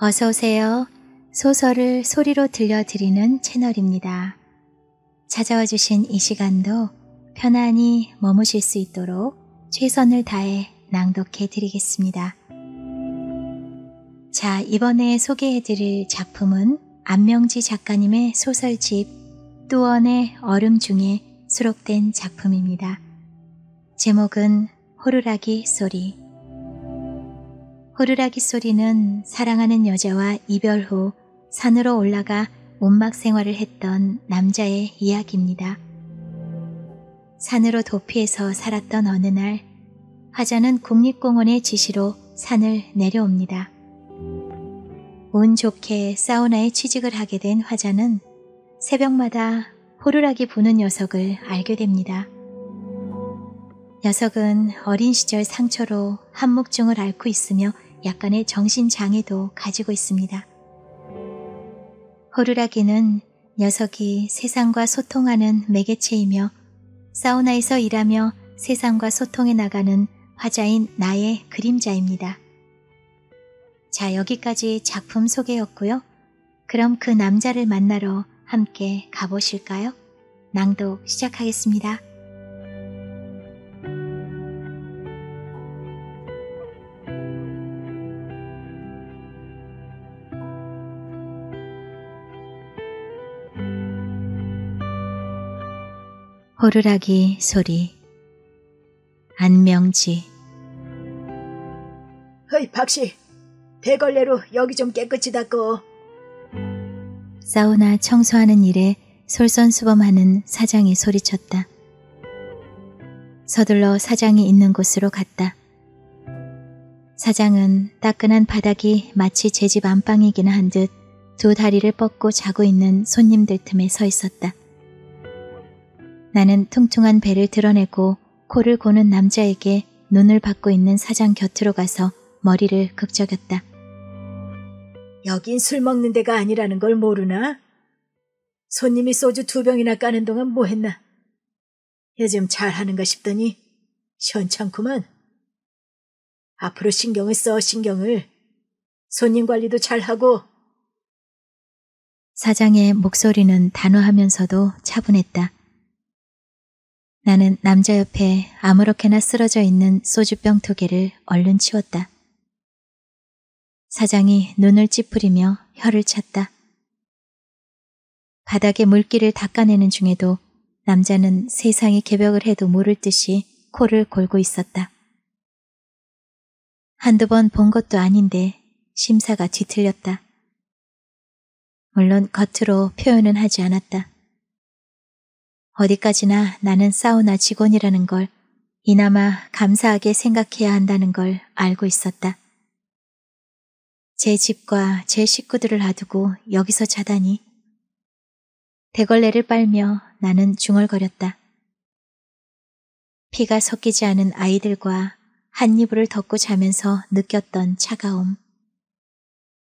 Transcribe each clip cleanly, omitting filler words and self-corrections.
어서 오세요. 소설을 소리로 들려드리는 채널입니다. 찾아와 주신 이 시간도 편안히 머무실 수 있도록 최선을 다해 낭독해 드리겠습니다. 자, 이번에 소개해 드릴 작품은 안명지 작가님의 소설집 뚜원의 얼음 중에 수록된 작품입니다. 제목은 호루라기 소리. 호루라기 소리는 사랑하는 여자와 이별 후 산으로 올라가 움막 생활을 했던 남자의 이야기입니다. 산으로 도피해서 살았던 어느 날, 화자는 국립공원의 지시로 산을 내려옵니다. 운 좋게 사우나에 취직을 하게 된 화자는 새벽마다 호루라기 부는 녀석을 알게 됩니다. 녀석은 어린 시절 상처로 한묵증을 앓고 있으며 약간의 정신장애도 가지고 있습니다. 호루라기는 녀석이 세상과 소통하는 매개체이며 사우나에서 일하며 세상과 소통해 나가는 화자인 나의 그림자입니다. 자, 여기까지 작품 소개였고요. 그럼 그 남자를 만나러 함께 가보실까요? 낭독 시작하겠습니다. 호루라기 소리. 안명지. 허이 박씨, 대걸레로 여기 좀 깨끗이 닦어. 사우나 청소하는 일에 솔선수범하는 사장이 소리쳤다. 서둘러 사장이 있는 곳으로 갔다. 사장은 따끈한 바닥이 마치 제 집 안방이기나 한 듯 두 다리를 뻗고 자고 있는 손님들 틈에 서 있었다. 나는 퉁퉁한 배를 드러내고 코를 고는 남자에게 눈을 받고 있는 사장 곁으로 가서 머리를 극적였다. 여긴 술 먹는 데가 아니라는 걸 모르나? 손님이 소주 2병이나 까는 동안 뭐 했나? 요즘 잘하는가 싶더니 시원찮구만. 앞으로 신경을 써, 신경을. 손님 관리도 잘하고. 사장의 목소리는 단호하면서도 차분했다. 나는 남자 옆에 아무렇게나 쓰러져 있는 소주병 2개를 얼른 치웠다. 사장이 눈을 찌푸리며 혀를 찼다. 바닥에 물기를 닦아내는 중에도 남자는 세상이 개벽을 해도 모를 듯이 코를 골고 있었다. 한두 번 본 것도 아닌데 심사가 뒤틀렸다. 물론 겉으로 표현은 하지 않았다. 어디까지나 나는 사우나 직원이라는 걸 이나마 감사하게 생각해야 한다는 걸 알고 있었다. 제 집과 제 식구들을 놔두고 여기서 자다니. 대걸레를 빨며 나는 중얼거렸다. 피가 섞이지 않은 아이들과 한 이불을 덮고 자면서 느꼈던 차가움.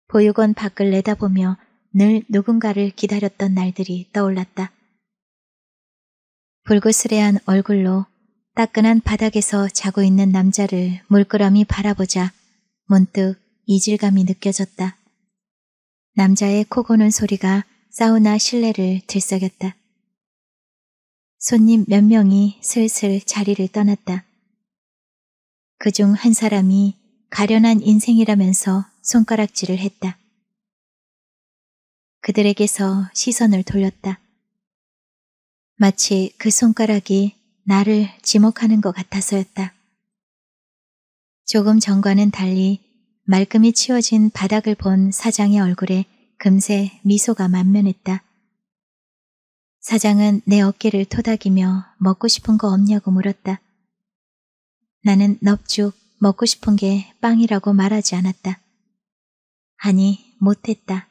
보육원 밖을 내다보며 늘 누군가를 기다렸던 날들이 떠올랐다. 불그스레한 얼굴로 따끈한 바닥에서 자고 있는 남자를 물끄러미 바라보자 문득 이질감이 느껴졌다. 남자의 코 고는 소리가 사우나 실내를 들썩였다. 손님 몇 명이 슬슬 자리를 떠났다. 그중 한 사람이 가련한 인생이라면서 손가락질을 했다. 그들에게서 시선을 돌렸다. 마치 그 손가락이 나를 지목하는 것 같아서였다. 조금 전과는 달리 말끔히 치워진 바닥을 본 사장의 얼굴에 금세 미소가 만면했다. 사장은 내 어깨를 토닥이며 먹고 싶은 거 없냐고 물었다. 나는 넙죽 먹고 싶은 게 빵이라고 말하지 않았다. 아니, 못했다.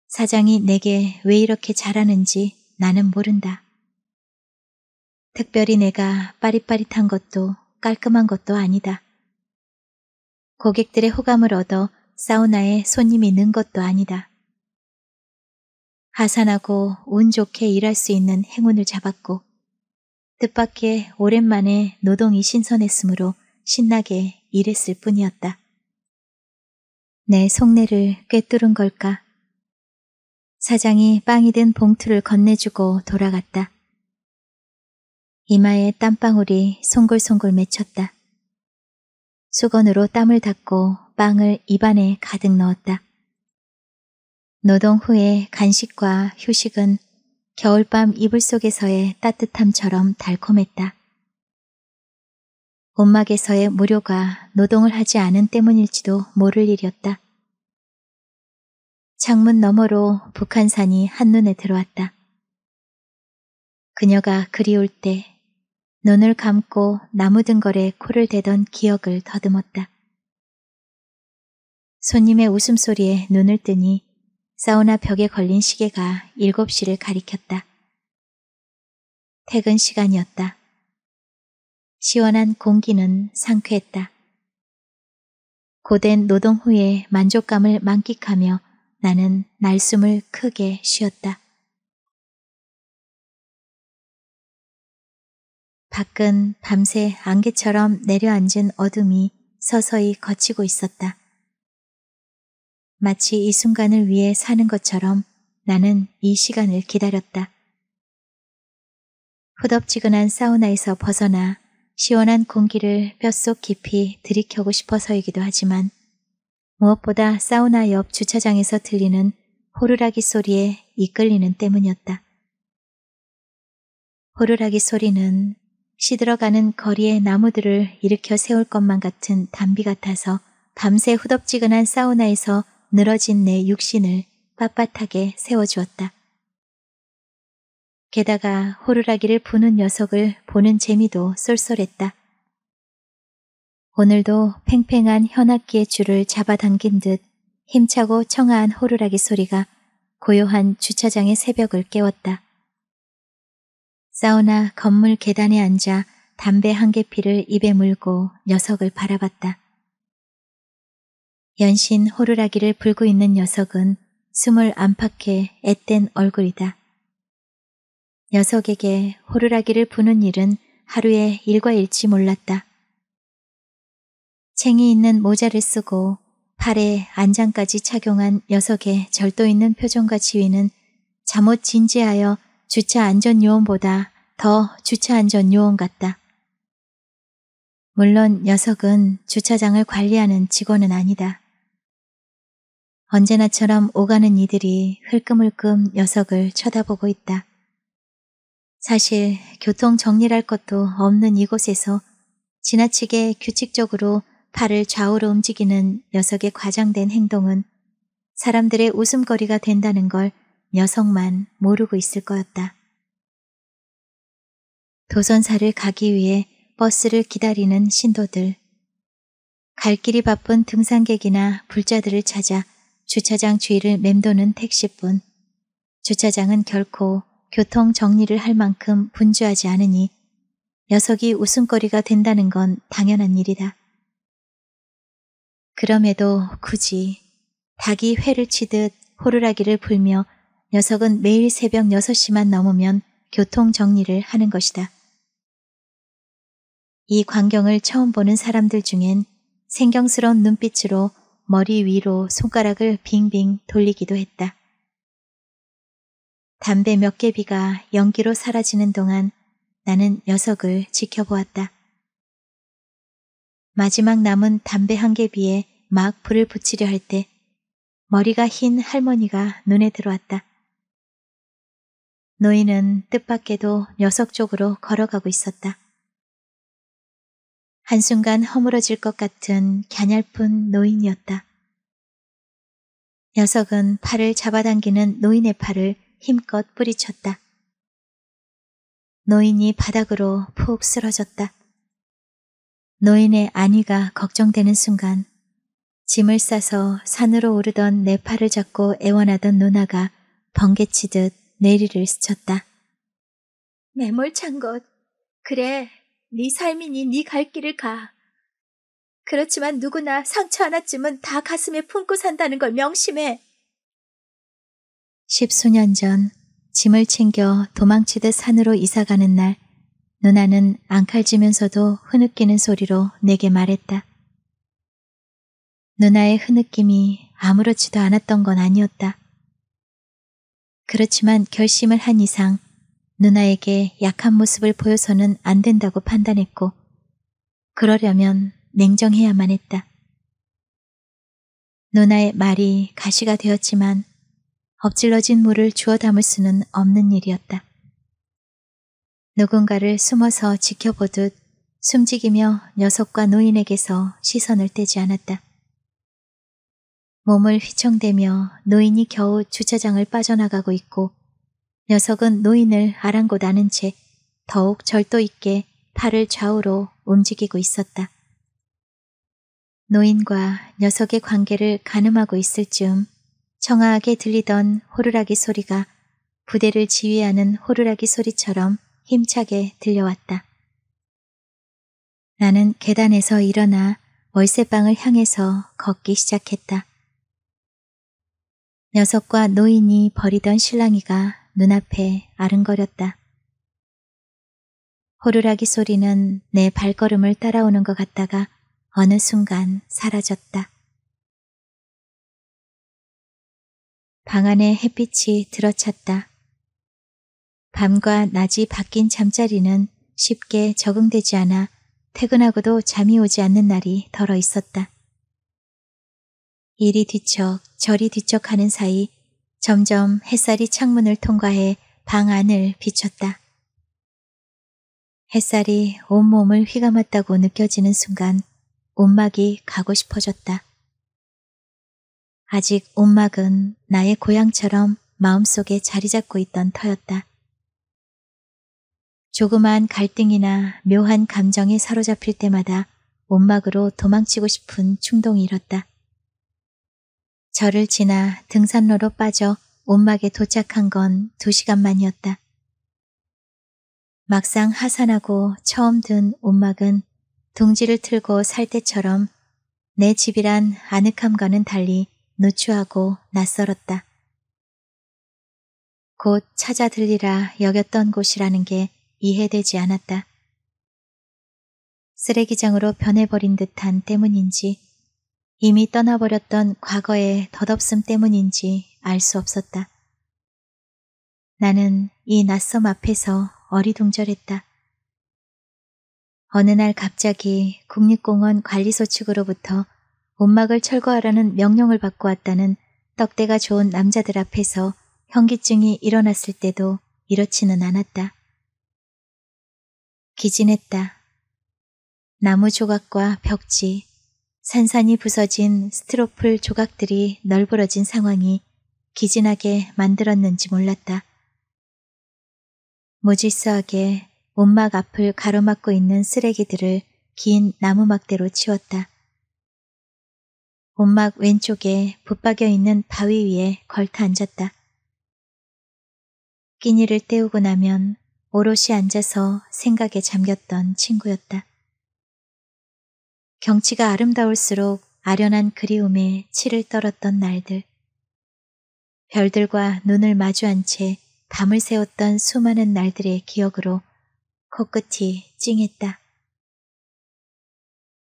사장이 내게 왜 이렇게 잘하는지 나는 모른다. 특별히 내가 빠릿빠릿한 것도 깔끔한 것도 아니다. 고객들의 호감을 얻어 사우나에 손님이 는 것도 아니다. 하산하고 운 좋게 일할 수 있는 행운을 잡았고 뜻밖의 오랜만에 노동이 신선했으므로 신나게 일했을 뿐이었다. 내 속내를 꿰뚫은 걸까? 사장이 빵이 든 봉투를 건네주고 돌아갔다. 이마에 땀방울이 송골송골 맺혔다. 수건으로 땀을 닦고 빵을 입안에 가득 넣었다. 노동 후의 간식과 휴식은 겨울밤 이불 속에서의 따뜻함처럼 달콤했다. 온막에서의 무료가 노동을 하지 않은 때문일지도 모를 일이었다. 창문 너머로 북한산이 한눈에 들어왔다. 그녀가 그리울 때 눈을 감고 나무 등걸에 코를 대던 기억을 더듬었다. 손님의 웃음소리에 눈을 뜨니 사우나 벽에 걸린 시계가 7시를 가리켰다. 퇴근 시간이었다. 시원한 공기는 상쾌했다. 고된 노동 후에 만족감을 만끽하며 나는 날숨을 크게 쉬었다. 밖은 밤새 안개처럼 내려앉은 어둠이 서서히 걷히고 있었다. 마치 이 순간을 위해 사는 것처럼 나는 이 시간을 기다렸다. 후덥지근한 사우나에서 벗어나 시원한 공기를 뼛속 깊이 들이켜고 싶어서이기도 하지만 무엇보다 사우나 옆 주차장에서 들리는 호루라기 소리에 이끌리는 때문이었다. 호루라기 소리는 시들어가는 거리의 나무들을 일으켜 세울 것만 같은 단비 같아서 밤새 후덥지근한 사우나에서 늘어진 내 육신을 빳빳하게 세워주었다. 게다가 호루라기를 부는 녀석을 보는 재미도 쏠쏠했다. 오늘도 팽팽한 현악기의 줄을 잡아당긴 듯 힘차고 청아한 호루라기 소리가 고요한 주차장의 새벽을 깨웠다. 사우나 건물 계단에 앉아 담배 한 개피를 입에 물고 녀석을 바라봤다. 연신 호루라기를 불고 있는 녀석은 숨을 안팎에 앳된 얼굴이다. 녀석에게 호루라기를 부는 일은 하루의 일과일지 몰랐다. 챙이 있는 모자를 쓰고 팔에 안장까지 착용한 녀석의 절도 있는 표정과 지위는 잠옷 진지하여 주차 안전요원보다 더 주차 안전요원 같다. 물론 녀석은 주차장을 관리하는 직원은 아니다. 언제나처럼 오가는 이들이 흘끔흘끔 녀석을 쳐다보고 있다. 사실 교통 정리할 것도 없는 이곳에서 지나치게 규칙적으로 팔을 좌우로 움직이는 녀석의 과장된 행동은 사람들의 웃음거리가 된다는 걸 녀석만 모르고 있을 거였다. 도선사를 가기 위해 버스를 기다리는 신도들, 갈 길이 바쁜 등산객이나 불자들을 찾아 주차장 주위를 맴도는 택시뿐 주차장은 결코 교통 정리를 할 만큼 분주하지 않으니 녀석이 웃음거리가 된다는 건 당연한 일이다. 그럼에도 굳이 닭이 회를 치듯 호루라기를 불며 녀석은 매일 새벽 6시만 넘으면 교통 정리를 하는 것이다. 이 광경을 처음 보는 사람들 중엔 생경스러운 눈빛으로 머리 위로 손가락을 빙빙 돌리기도 했다. 담배 몇 개비가 연기로 사라지는 동안 나는 녀석을 지켜보았다. 마지막 남은 담배 한 개비에 막 불을 붙이려 할 때 머리가 흰 할머니가 눈에 들어왔다. 노인은 뜻밖에도 녀석 쪽으로 걸어가고 있었다. 한순간 허물어질 것 같은 갸냘픈 노인이었다. 녀석은 팔을 잡아당기는 노인의 팔을 힘껏 뿌리쳤다. 노인이 바닥으로 푹 쓰러졌다. 노인의 안위가 걱정되는 순간 짐을 싸서 산으로 오르던 내 팔을 잡고 애원하던 누나가 번개치듯 내리를 스쳤다. 매몰찬 것. 그래, 네 삶이니 네 갈 길을 가. 그렇지만 누구나 상처 하나쯤은 다 가슴에 품고 산다는 걸 명심해. 10수년 전 짐을 챙겨 도망치듯 산으로 이사가는 날 누나는 앙칼지면서도 흐느끼는 소리로 내게 말했다. 누나의 흐느낌이 아무렇지도 않았던 건 아니었다. 그렇지만 결심을 한 이상 누나에게 약한 모습을 보여서는 안 된다고 판단했고 그러려면 냉정해야만 했다. 누나의 말이 가시가 되었지만 엎질러진 물을 주워 담을 수는 없는 일이었다. 누군가를 숨어서 지켜보듯 숨지기며 녀석과 노인에게서 시선을 떼지 않았다. 몸을 휘청대며 노인이 겨우 주차장을 빠져나가고 있고 녀석은 노인을 아랑곳 아는 채 더욱 절도 있게 팔을 좌우로 움직이고 있었다. 노인과 녀석의 관계를 가늠하고 있을 즈음 청아하게 들리던 호루라기 소리가 부대를 지휘하는 호루라기 소리처럼 힘차게 들려왔다. 나는 계단에서 일어나 월세방을 향해서 걷기 시작했다. 녀석과 노인이 버리던 실랑이가 눈앞에 아른거렸다. 호루라기 소리는 내 발걸음을 따라오는 것 같다가 어느 순간 사라졌다. 방 안에 햇빛이 들어찼다. 밤과 낮이 바뀐 잠자리는 쉽게 적응되지 않아 퇴근하고도 잠이 오지 않는 날이 덜어 있었다. 이리 뒤척 저리 뒤척 하는 사이 점점 햇살이 창문을 통과해 방 안을 비췄다. 햇살이 온몸을 휘감았다고 느껴지는 순간 온막이 가고 싶어졌다. 아직 온막은 나의 고향처럼 마음속에 자리 잡고 있던 터였다. 조그마한 갈등이나 묘한 감정에 사로잡힐 때마다 온막으로 도망치고 싶은 충동이 일었다. 절을 지나 등산로로 빠져 온막에 도착한 건 2시간 만이었다. 막상 하산하고 처음 든 온막은 둥지를 틀고 살 때처럼 내 집이란 아늑함과는 달리 누추하고 낯설었다. 곧 찾아 들리라 여겼던 곳이라는 게 이해되지 않았다. 쓰레기장으로 변해버린 듯한 때문인지 이미 떠나버렸던 과거의 덧없음 때문인지 알 수 없었다. 나는 이 낯섦 앞에서 어리둥절했다. 어느 날 갑자기 국립공원 관리소 측으로부터 온막을 철거하라는 명령을 받고 왔다는 떡대가 좋은 남자들 앞에서 현기증이 일어났을 때도 이렇지는 않았다. 기진했다. 나무 조각과 벽지, 산산이 부서진 스티로폴 조각들이 널브러진 상황이 기진하게 만들었는지 몰랐다. 무질서하게 온막 앞을 가로막고 있는 쓰레기들을 긴 나무 막대로 치웠다. 온막 왼쪽에 붙박여 있는 바위 위에 걸터 앉았다. 끼니를 때우고 나면 오롯이 앉아서 생각에 잠겼던 친구였다. 경치가 아름다울수록 아련한 그리움에 치를 떨었던 날들. 별들과 눈을 마주한 채 밤을 새웠던 수많은 날들의 기억으로 코끝이 찡했다.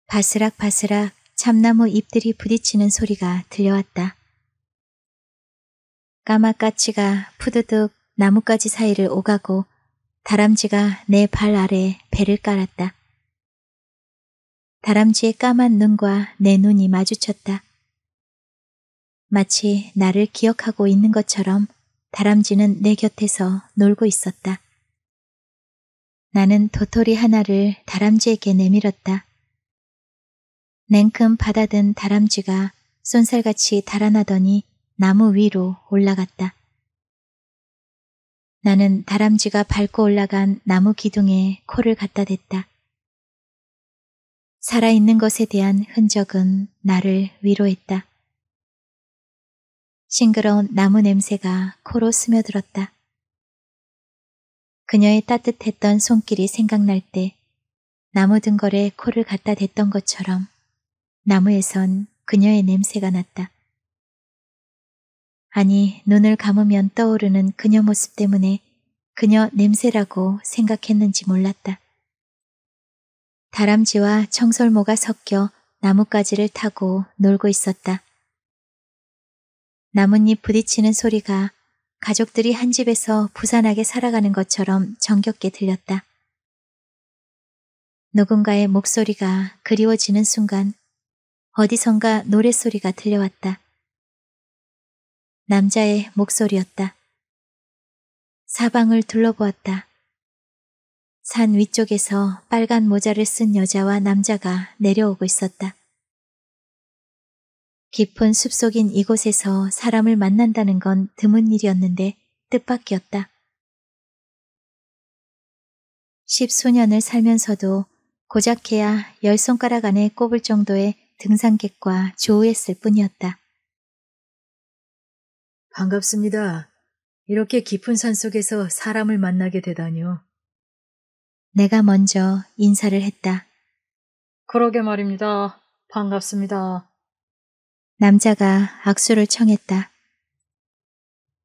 바스락바스락 참나무 잎들이 부딪히는 소리가 들려왔다. 까마까치가 푸드득 나뭇가지 사이를 오가고 다람쥐가 내 발 아래 배를 깔았다. 다람쥐의 까만 눈과 내 눈이 마주쳤다. 마치 나를 기억하고 있는 것처럼 다람쥐는 내 곁에서 놀고 있었다. 나는 도토리 하나를 다람쥐에게 내밀었다. 냉큼 받아든 다람쥐가 쏜살같이 달아나더니 나무 위로 올라갔다. 나는 다람쥐가 밟고 올라간 나무 기둥에 코를 갖다 댔다. 살아있는 것에 대한 흔적은 나를 위로했다. 싱그러운 나무 냄새가 코로 스며들었다. 그녀의 따뜻했던 손길이 생각날 때 나무 등걸에 코를 갖다 댔던 것처럼 나무에선 그녀의 냄새가 났다. 아니, 눈을 감으면 떠오르는 그녀 모습 때문에 그녀 냄새라고 생각했는지 몰랐다. 다람쥐와 청설모가 섞여 나뭇가지를 타고 놀고 있었다. 나뭇잎 부딪히는 소리가 가족들이 한 집에서 부산하게 살아가는 것처럼 정겹게 들렸다. 누군가의 목소리가 그리워지는 순간 어디선가 노랫소리가 들려왔다. 남자의 목소리였다. 사방을 둘러보았다. 산 위쪽에서 빨간 모자를 쓴 여자와 남자가 내려오고 있었다. 깊은 숲속인 이곳에서 사람을 만난다는 건 드문 일이었는데 뜻밖이었다. 10수년을 살면서도 고작해야 10손가락 안에 꼽을 정도의 등산객과 조우했을 뿐이었다. 반갑습니다. 이렇게 깊은 산속에서 사람을 만나게 되다니요. 내가 먼저 인사를 했다. 그러게 말입니다. 반갑습니다. 남자가 악수를 청했다.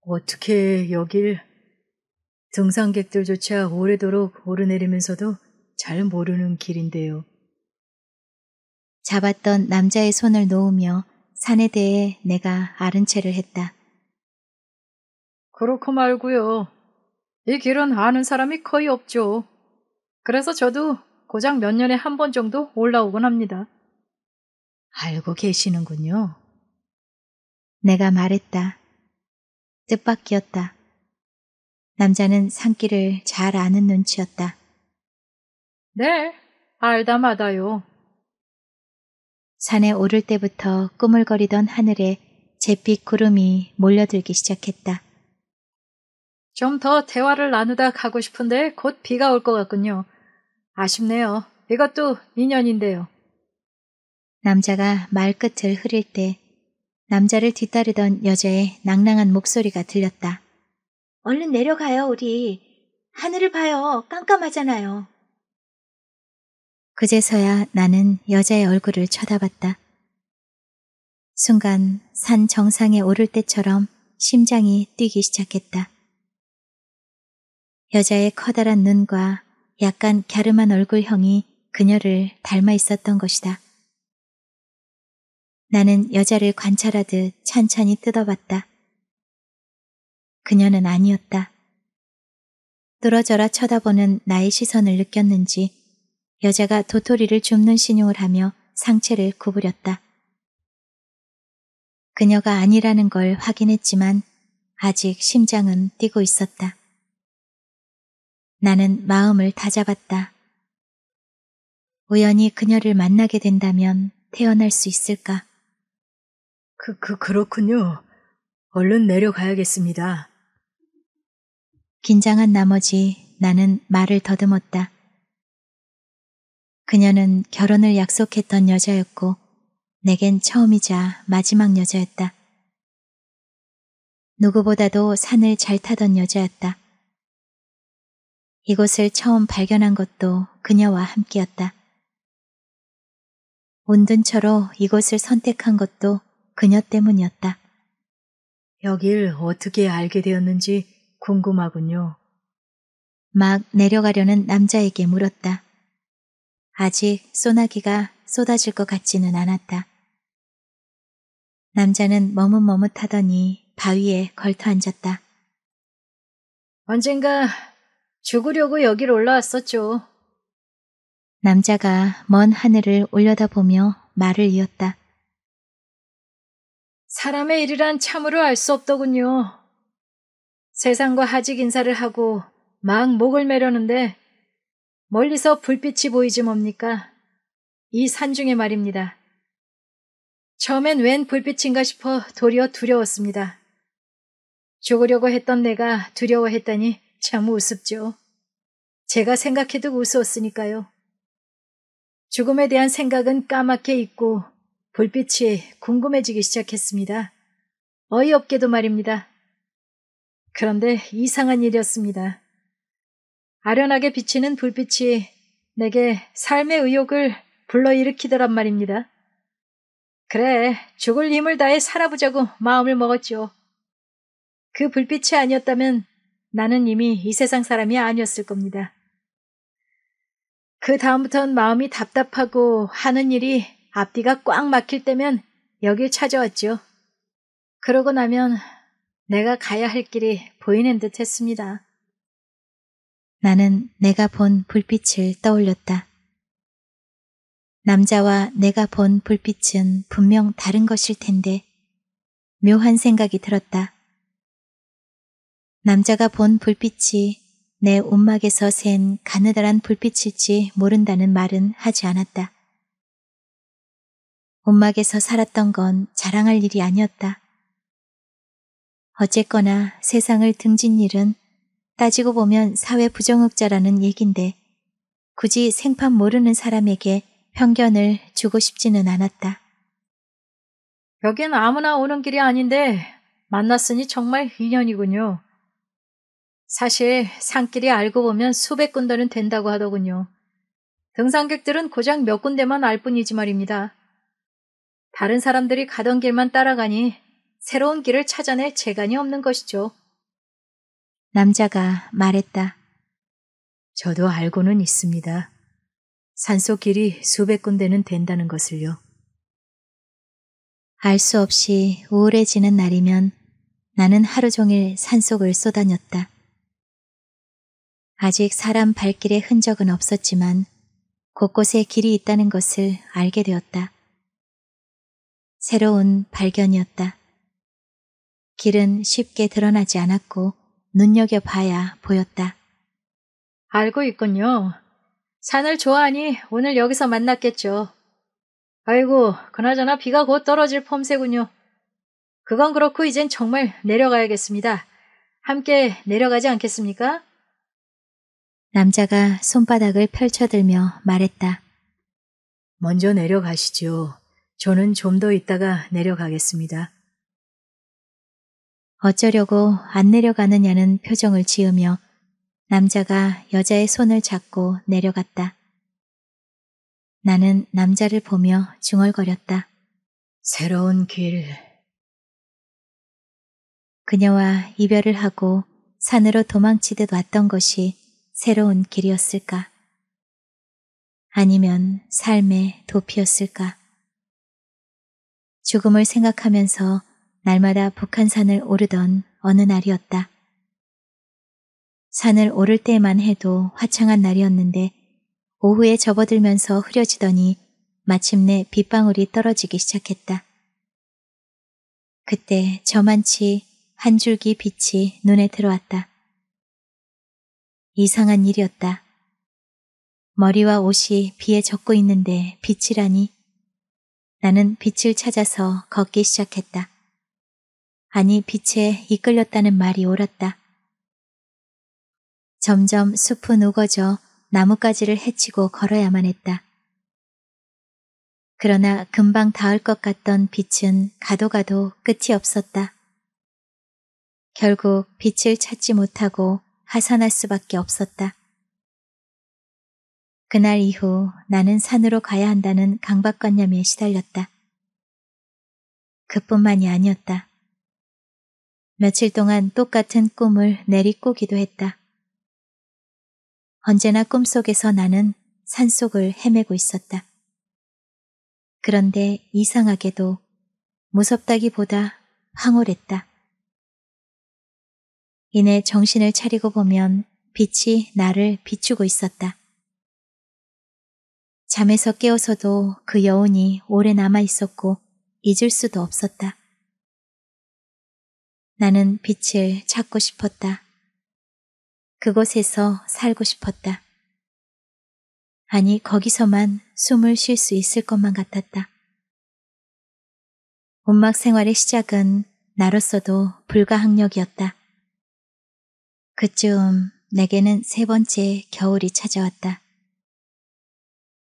어떻게 여길 등산객들조차 오래도록 오르내리면서도 잘 모르는 길인데요. 잡았던 남자의 손을 놓으며 산에 대해 내가 아른 체를 했다. 그렇고 말고요. 이 길은 아는 사람이 거의 없죠. 그래서 저도 고작 몇 년에 한 번 정도 올라오곤 합니다. 알고 계시는군요. 내가 말했다. 뜻밖이었다. 남자는 산길을 잘 아는 눈치였다. 네, 알다 마다요. 산에 오를 때부터 꾸물거리던 하늘에 잿빛 구름이 몰려들기 시작했다. 좀 더 대화를 나누다 가고 싶은데 곧 비가 올 것 같군요. 아쉽네요. 이것도 인연인데요. 남자가 말끝을 흐릴 때 남자를 뒤따르던 여자의 낭낭한 목소리가 들렸다. 얼른 내려가요, 우리. 하늘을 봐요. 깜깜하잖아요. 그제서야 나는 여자의 얼굴을 쳐다봤다. 순간 산 정상에 오를 때처럼 심장이 뛰기 시작했다. 여자의 커다란 눈과 약간 갸름한 얼굴형이 그녀를 닮아 있었던 것이다. 나는 여자를 관찰하듯 찬찬히 뜯어봤다. 그녀는 아니었다. 뚫어져라 쳐다보는 나의 시선을 느꼈는지 여자가 도토리를 줍는 신용을 하며 상체를 구부렸다. 그녀가 아니라는 걸 확인했지만 아직 심장은 뛰고 있었다. 나는 마음을 다잡았다. 우연히 그녀를 만나게 된다면 태어날 수 있을까? 그렇군요. 얼른 내려가야겠습니다. 긴장한 나머지 나는 말을 더듬었다. 그녀는 결혼을 약속했던 여자였고 내겐 처음이자 마지막 여자였다. 누구보다도 산을 잘 타던 여자였다. 이곳을 처음 발견한 것도 그녀와 함께였다. 온둔처로 이곳을 선택한 것도 그녀 때문이었다. 여길 어떻게 알게 되었는지 궁금하군요. 막 내려가려는 남자에게 물었다. 아직 소나기가 쏟아질 것 같지는 않았다. 남자는 머뭇머뭇하더니 바위에 걸터 앉았다. 언젠가 죽으려고 여길 올라왔었죠. 남자가 먼 하늘을 올려다보며 말을 이었다. 사람의 일이란 참으로 알 수 없더군요. 세상과 하직 인사를 하고 막 목을 매려는데 멀리서 불빛이 보이지 뭡니까? 이 산중에 말입니다. 처음엔 웬 불빛인가 싶어 도리어 두려웠습니다. 죽으려고 했던 내가 두려워했다니 참 우습죠. 제가 생각해도 우스웠으니까요. 죽음에 대한 생각은 까맣게 잊고 불빛이 궁금해지기 시작했습니다. 어이없게도 말입니다. 그런데 이상한 일이었습니다. 아련하게 비치는 불빛이 내게 삶의 의욕을 불러일으키더란 말입니다. 그래, 죽을 힘을 다해 살아보자고 마음을 먹었죠. 그 불빛이 아니었다면 나는 이미 이 세상 사람이 아니었을 겁니다. 그 다음부턴 마음이 답답하고 하는 일이 앞뒤가 꽉 막힐 때면 여길 찾아왔죠. 그러고 나면 내가 가야 할 길이 보이는 듯 했습니다. 나는 내가 본 불빛을 떠올렸다. 남자와 내가 본 불빛은 분명 다른 것일 텐데 묘한 생각이 들었다. 남자가 본 불빛이 내 움막에서 샌 가느다란 불빛일지 모른다는 말은 하지 않았다. 움막에서 살았던 건 자랑할 일이 아니었다. 어쨌거나 세상을 등진 일은 따지고 보면 사회 부정흑자라는 얘긴데 굳이 생판 모르는 사람에게 편견을 주고 싶지는 않았다. 여긴 아무나 오는 길이 아닌데 만났으니 정말 인연이군요. 사실 산길이 알고 보면 수백 군데는 된다고 하더군요. 등산객들은 고작 몇 군데만 알 뿐이지 말입니다. 다른 사람들이 가던 길만 따라가니 새로운 길을 찾아낼 재간이 없는 것이죠. 남자가 말했다. 저도 알고는 있습니다. 산속 길이 수백 군데는 된다는 것을요. 알 수 없이 우울해지는 날이면 나는 하루 종일 산속을 쏘다녔다. 아직 사람 발길의 흔적은 없었지만 곳곳에 길이 있다는 것을 알게 되었다. 새로운 발견이었다. 길은 쉽게 드러나지 않았고 눈여겨봐야 보였다. 알고 있군요. 산을 좋아하니 오늘 여기서 만났겠죠. 아이고, 그나저나 비가 곧 떨어질 폼새군요. 그건 그렇고 이젠 정말 내려가야겠습니다. 함께 내려가지 않겠습니까? 남자가 손바닥을 펼쳐들며 말했다. 먼저 내려가시죠. 저는 좀 더 있다가 내려가겠습니다. 어쩌려고 안 내려가느냐는 표정을 지으며 남자가 여자의 손을 잡고 내려갔다. 나는 남자를 보며 중얼거렸다. 새로운 길. 그녀와 이별을 하고 산으로 도망치듯 왔던 것이 새로운 길이었을까? 아니면 삶의 도피였을까? 죽음을 생각하면서 날마다 북한산을 오르던 어느 날이었다. 산을 오를 때만 해도 화창한 날이었는데 오후에 접어들면서 흐려지더니 마침내 빗방울이 떨어지기 시작했다. 그때 저만치 한 줄기 빛이 눈에 들어왔다. 이상한 일이었다. 머리와 옷이 비에 젖고 있는데 빛이라니. 나는 빛을 찾아서 걷기 시작했다. 아니, 빛에 이끌렸다는 말이 옳았다. 점점 숲은 우거져 나뭇가지를 헤치고 걸어야만 했다. 그러나 금방 닿을 것 같던 빛은 가도 가도 끝이 없었다. 결국 빛을 찾지 못하고 하산할 수밖에 없었다. 그날 이후 나는 산으로 가야 한다는 강박관념에 시달렸다. 그뿐만이 아니었다. 며칠 동안 똑같은 꿈을 내리꾸기도 했다. 언제나 꿈속에서 나는 산속을 헤매고 있었다. 그런데 이상하게도 무섭다기보다 황홀했다. 이내 정신을 차리고 보면 빛이 나를 비추고 있었다. 잠에서 깨어서도 그 여운이 오래 남아 있었고 잊을 수도 없었다. 나는 빛을 찾고 싶었다. 그곳에서 살고 싶었다. 아니, 거기서만 숨을 쉴 수 있을 것만 같았다. 움막 생활의 시작은 나로서도 불가항력이었다. 그쯤 내게는 세 번째 겨울이 찾아왔다.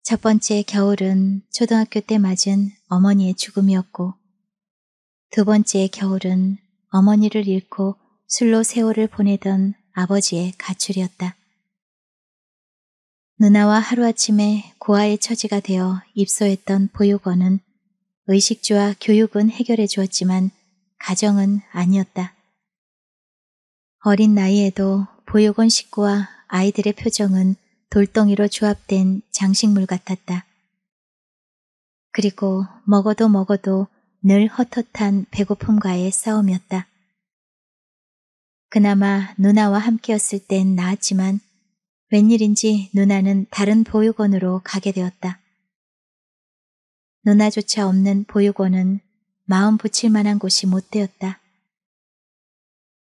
첫 번째 겨울은 초등학교 때 맞은 어머니의 죽음이었고, 두 번째 겨울은 어머니를 잃고 술로 세월을 보내던 아버지의 가출이었다. 누나와 하루아침에 고아의 처지가 되어 입소했던 보육원은 의식주와 교육은 해결해 주었지만 가정은 아니었다. 어린 나이에도 보육원 식구와 아이들의 표정은 돌덩이로 조합된 장식물 같았다. 그리고 먹어도 늘 헛헛한 배고픔과의 싸움이었다. 그나마 누나와 함께였을 땐 나았지만 웬일인지 누나는 다른 보육원으로 가게 되었다. 누나조차 없는 보육원은 마음 붙일 만한 곳이 못 되었다.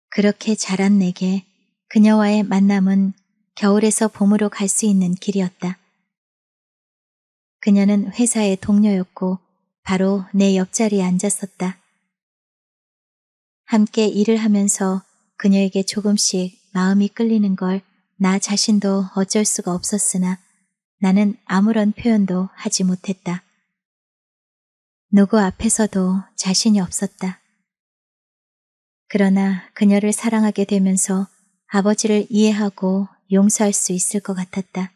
그렇게 자란 내게 그녀와의 만남은 겨울에서 봄으로 갈 수 있는 길이었다. 그녀는 회사의 동료였고 바로 내 옆자리에 앉았었다. 함께 일을 하면서 그녀에게 조금씩 마음이 끌리는 걸 나 자신도 어쩔 수가 없었으나 나는 아무런 표현도 하지 못했다. 누구 앞에서도 자신이 없었다. 그러나 그녀를 사랑하게 되면서 아버지를 이해하고 용서할 수 있을 것 같았다.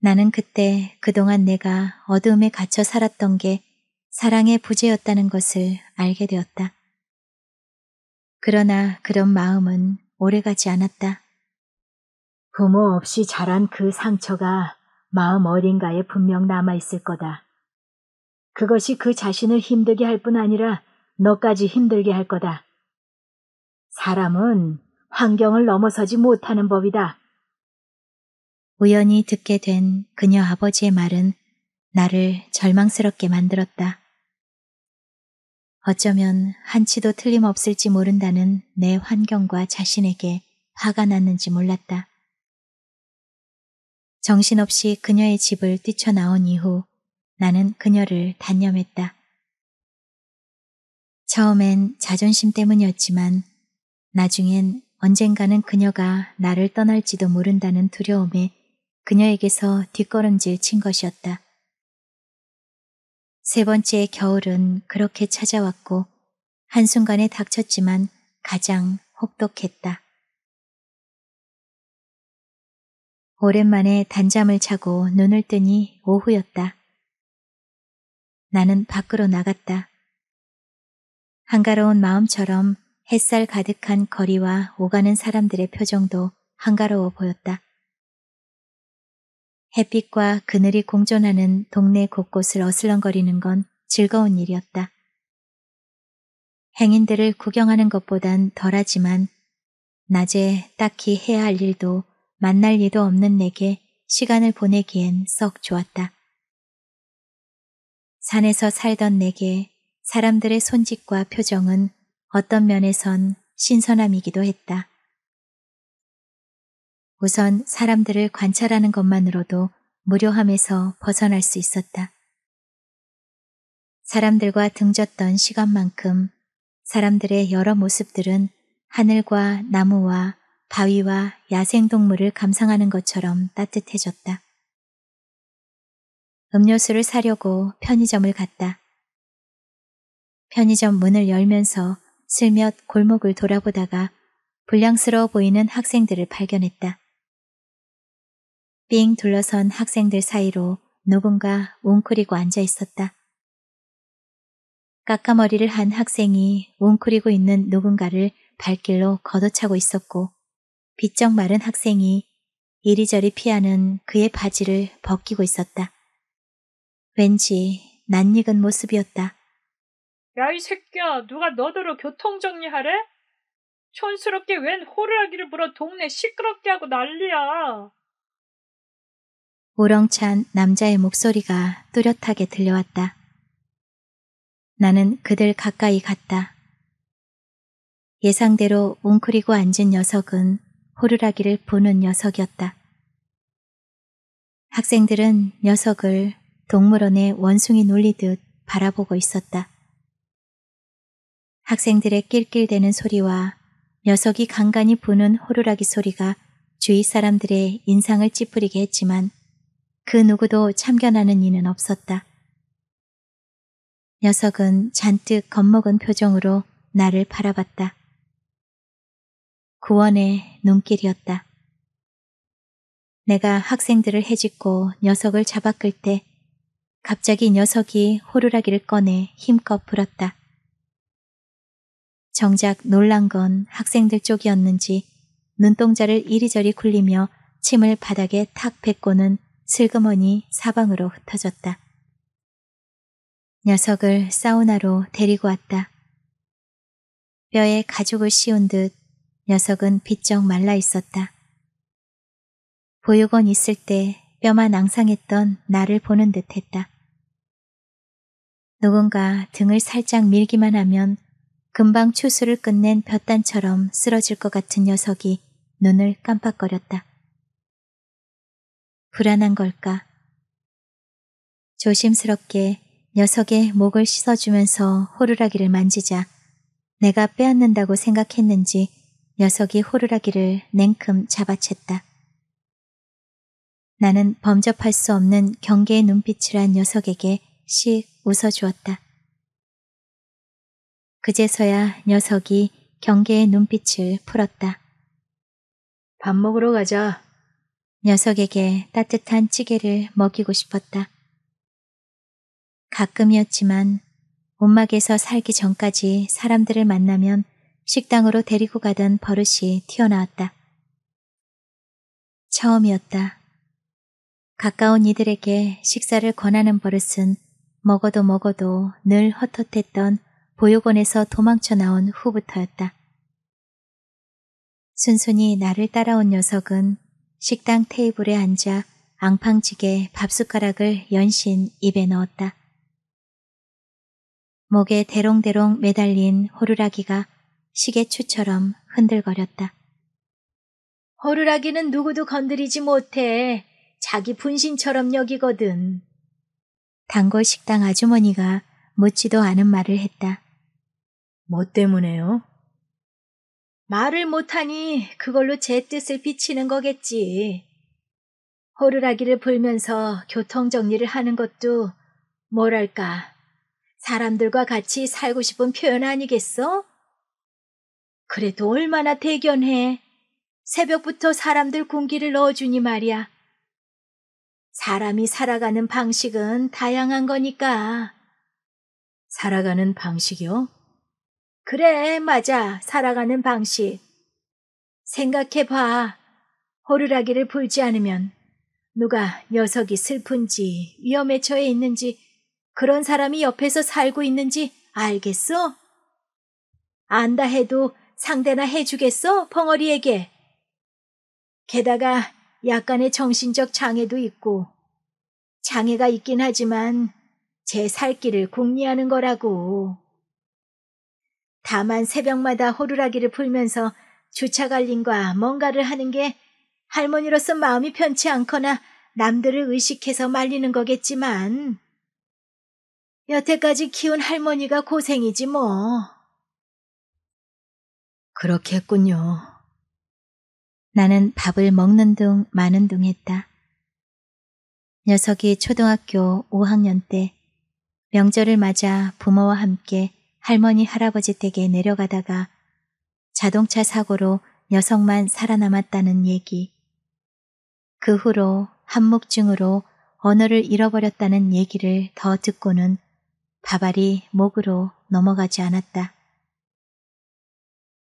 나는 그때 그동안 내가 어두움에 갇혀 살았던 게 사랑의 부재였다는 것을 알게 되었다. 그러나 그런 마음은 오래가지 않았다. 부모 없이 자란 그 상처가 마음 어딘가에 분명 남아있을 거다. 그것이 그 자신을 힘들게 할 뿐 아니라 너까지 힘들게 할 거다. 사람은 환경을 넘어서지 못하는 법이다. 우연히 듣게 된 그녀 아버지의 말은 나를 절망스럽게 만들었다. 어쩌면 한치도 틀림없을지 모른다는 내 환경과 자신에게 화가 났는지 몰랐다. 정신없이 그녀의 집을 뛰쳐나온 이후 나는 그녀를 단념했다. 처음엔 자존심 때문이었지만 나중엔 언젠가는 그녀가 나를 떠날지도 모른다는 두려움에 그녀에게서 뒷걸음질 친 것이었다. 세 번째의 겨울은 그렇게 찾아왔고 한순간에 닥쳤지만 가장 혹독했다. 오랜만에 단잠을 자고 눈을 뜨니 오후였다. 나는 밖으로 나갔다. 한가로운 마음처럼 햇살 가득한 거리와 오가는 사람들의 표정도 한가로워 보였다. 햇빛과 그늘이 공존하는 동네 곳곳을 어슬렁거리는 건 즐거운 일이었다. 행인들을 구경하는 것보단 덜하지만 낮에 딱히 해야 할 일도 만날 일도 없는 내게 시간을 보내기엔 썩 좋았다. 산에서 살던 내게 사람들의 손짓과 표정은 어떤 면에선 신선함이기도 했다. 우선 사람들을 관찰하는 것만으로도 무료함에서 벗어날 수 있었다. 사람들과 등졌던 시간만큼 사람들의 여러 모습들은 하늘과 나무와 바위와 야생동물을 감상하는 것처럼 따뜻해졌다. 음료수를 사려고 편의점을 갔다. 편의점 문을 열면서 슬며t 골목을 돌아보다가 불량스러워 보이는 학생들을 발견했다. 삥 둘러선 학생들 사이로 누군가 웅크리고 앉아 있었다. 까까머리를 한 학생이 웅크리고 있는 누군가를 발길로 걷어차고 있었고 비쩍 마른 학생이 이리저리 피하는 그의 바지를 벗기고 있었다. 왠지 낯익은 모습이었다. 야, 이 새끼야, 누가 너더러 교통정리하래? 촌스럽게 웬 호루라기를 불어 동네 시끄럽게 하고 난리야. 우렁찬 남자의 목소리가 뚜렷하게 들려왔다. 나는 그들 가까이 갔다. 예상대로 웅크리고 앉은 녀석은 호루라기를 부는 녀석이었다. 학생들은 녀석을 동물원의 원숭이 놀리듯 바라보고 있었다. 학생들의 낄낄대는 소리와 녀석이 간간히 부는 호루라기 소리가 주위 사람들의 인상을 찌푸리게 했지만 그 누구도 참견하는 이는 없었다. 녀석은 잔뜩 겁먹은 표정으로 나를 바라봤다. 구원의 눈길이었다. 내가 학생들을 헤집고 녀석을 잡아끌 때 갑자기 녀석이 호루라기를 꺼내 힘껏 불었다. 정작 놀란 건 학생들 쪽이었는지 눈동자를 이리저리 굴리며 침을 바닥에 탁 뱉고는 슬그머니 사방으로 흩어졌다. 녀석을 사우나로 데리고 왔다. 뼈에 가죽을 씌운 듯 녀석은 비쩍 말라 있었다. 보육원 있을 때 뼈만 앙상했던 나를 보는 듯 했다. 누군가 등을 살짝 밀기만 하면 금방 추수를 끝낸 볕단처럼 쓰러질 것 같은 녀석이 눈을 깜빡거렸다. 불안한 걸까? 조심스럽게 녀석의 목을 씻어주면서 호루라기를 만지자 내가 빼앗는다고 생각했는지 녀석이 호루라기를 냉큼 잡아챘다. 나는 범접할 수 없는 경계의 눈빛을 한 녀석에게 씩 웃어주었다. 그제서야 녀석이 경계의 눈빛을 풀었다. 밥 먹으러 가자. 녀석에게 따뜻한 찌개를 먹이고 싶었다. 가끔이었지만 움막에서 살기 전까지 사람들을 만나면 식당으로 데리고 가던 버릇이 튀어나왔다. 처음이었다. 가까운 이들에게 식사를 권하는 버릇은 먹어도 늘 헛헛했던 보육원에서 도망쳐 나온 후부터였다. 순순히 나를 따라온 녀석은 식당 테이블에 앉아 앙팡지게 밥숟가락을 연신 입에 넣었다. 목에 대롱대롱 매달린 호루라기가 시계추처럼 흔들거렸다. 호루라기는 누구도 건드리지 못해. 자기 분신처럼 여기거든. 단골 식당 아주머니가 묻지도 않은 말을 했다. 뭐 때문에요? 말을 못하니 그걸로 제 뜻을 비치는 거겠지. 호루라기를 불면서 교통정리를 하는 것도 뭐랄까 사람들과 같이 살고 싶은 표현 아니겠어? 그래도 얼마나 대견해. 새벽부터 사람들 군기를 넣어주니 말이야. 사람이 살아가는 방식은 다양한 거니까. 살아가는 방식이요? 그래, 맞아. 살아가는 방식. 생각해봐. 호루라기를 불지 않으면 누가 녀석이 슬픈지 위험에 처해 있는지 그런 사람이 옆에서 살고 있는지 알겠어? 안다 해도 상대나 해주겠어? 벙어리에게. 게다가 약간의 정신적 장애도 있고 장애가 있긴 하지만 제 살 길을 궁리하는 거라고. 다만 새벽마다 호루라기를 불면서 주차관리인과 뭔가를 하는 게 할머니로서 마음이 편치 않거나 남들을 의식해서 말리는 거겠지만 여태까지 키운 할머니가 고생이지 뭐. 그렇겠군요. 나는 밥을 먹는 둥 마는 둥 했다. 녀석이 초등학교 5학년 때 명절을 맞아 부모와 함께 할머니 할아버지 댁에 내려가다가 자동차 사고로 녀석만 살아남았다는 얘기. 그 후로 한묵증으로 언어를 잃어버렸다는 얘기를 더 듣고는 밥알이 목으로 넘어가지 않았다.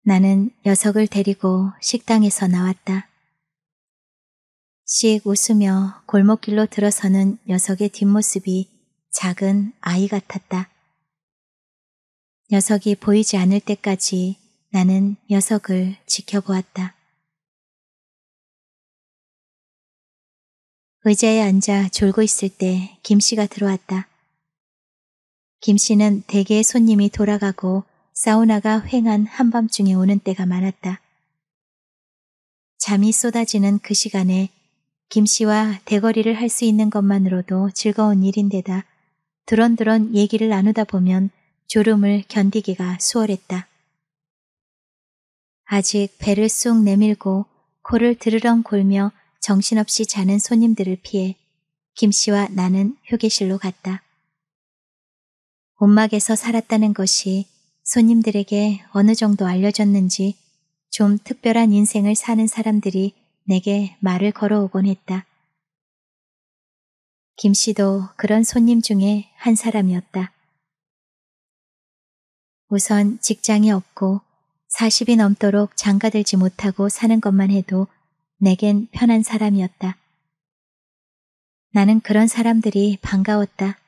나는 녀석을 데리고 식당에서 나왔다. 씩 웃으며 골목길로 들어서는 녀석의 뒷모습이 작은 아이 같았다. 녀석이 보이지 않을 때까지 나는 녀석을 지켜보았다. 의자에 앉아 졸고 있을 때 김씨가 들어왔다. 김씨는 대개의 손님이 돌아가고 사우나가 휑한 한밤중에 오는 때가 많았다. 잠이 쏟아지는 그 시간에 김씨와 대거리를 할 수 있는 것만으로도 즐거운 일인데다 드런드런 얘기를 나누다 보면 졸음을 견디기가 수월했다. 아직 배를 쑥 내밀고 코를 드르렁 골며 정신없이 자는 손님들을 피해 김씨와 나는 휴게실로 갔다. 온막에서 살았다는 것이 손님들에게 어느 정도 알려졌는지 좀 특별한 인생을 사는 사람들이 내게 말을 걸어오곤 했다. 김씨도 그런 손님 중에 한 사람이었다. 우선 직장이 없고 40이 넘도록 장가들지 못하고 사는 것만 해도 내겐 편한 사람이었다. 나는 그런 사람들이 반가웠다.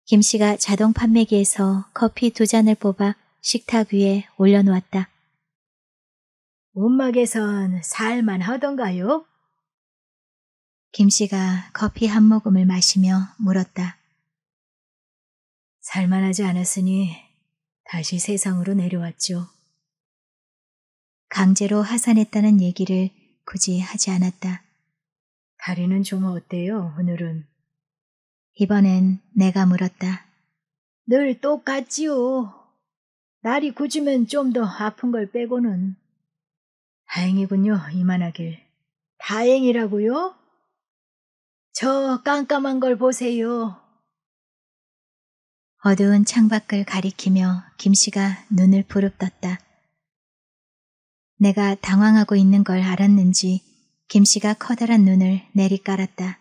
김씨가 자동 판매기에서 커피 2잔을 뽑아 식탁 위에 올려놓았다. 움막에선 살만 하던가요? 김씨가 커피 한 모금을 마시며 물었다. 살만하지 않았으니 다시 세상으로 내려왔죠. 강제로 하산했다는 얘기를 굳이 하지 않았다. 다리는 좀 어때요, 오늘은? 이번엔 내가 물었다. 늘 똑같지요. 날이 굳으면 좀 더 아픈 걸 빼고는. 다행이군요, 이만하길. 다행이라고요? 저 깜깜한 걸 보세요. 어두운 창밖을 가리키며 김씨가 눈을 부릅떴다. 내가 당황하고 있는 걸 알았는지 김씨가 커다란 눈을 내리깔았다.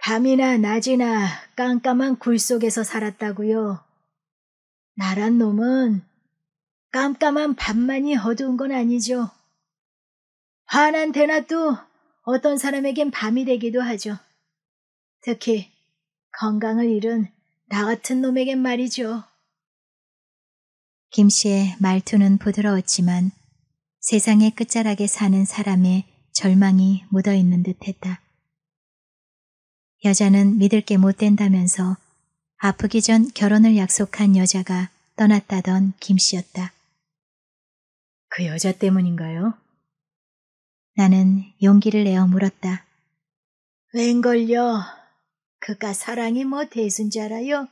밤이나 낮이나 깜깜한 굴 속에서 살았다고요. 나란 놈은 깜깜한 밤만이 어두운 건 아니죠. 환한 대낮도 어떤 사람에겐 밤이 되기도 하죠. 특히 건강을 잃은 나 같은 놈에겐 말이죠. 김씨의 말투는 부드러웠지만 세상의 끝자락에 사는 사람의 절망이 묻어있는 듯했다. 여자는 믿을 게 못 된다면서 아프기 전 결혼을 약속한 여자가 떠났다던 김씨였다. 그 여자 때문인가요? 나는 용기를 내어 물었다. 웬걸요? 그깟 사랑이 뭐 대수인지 알아요?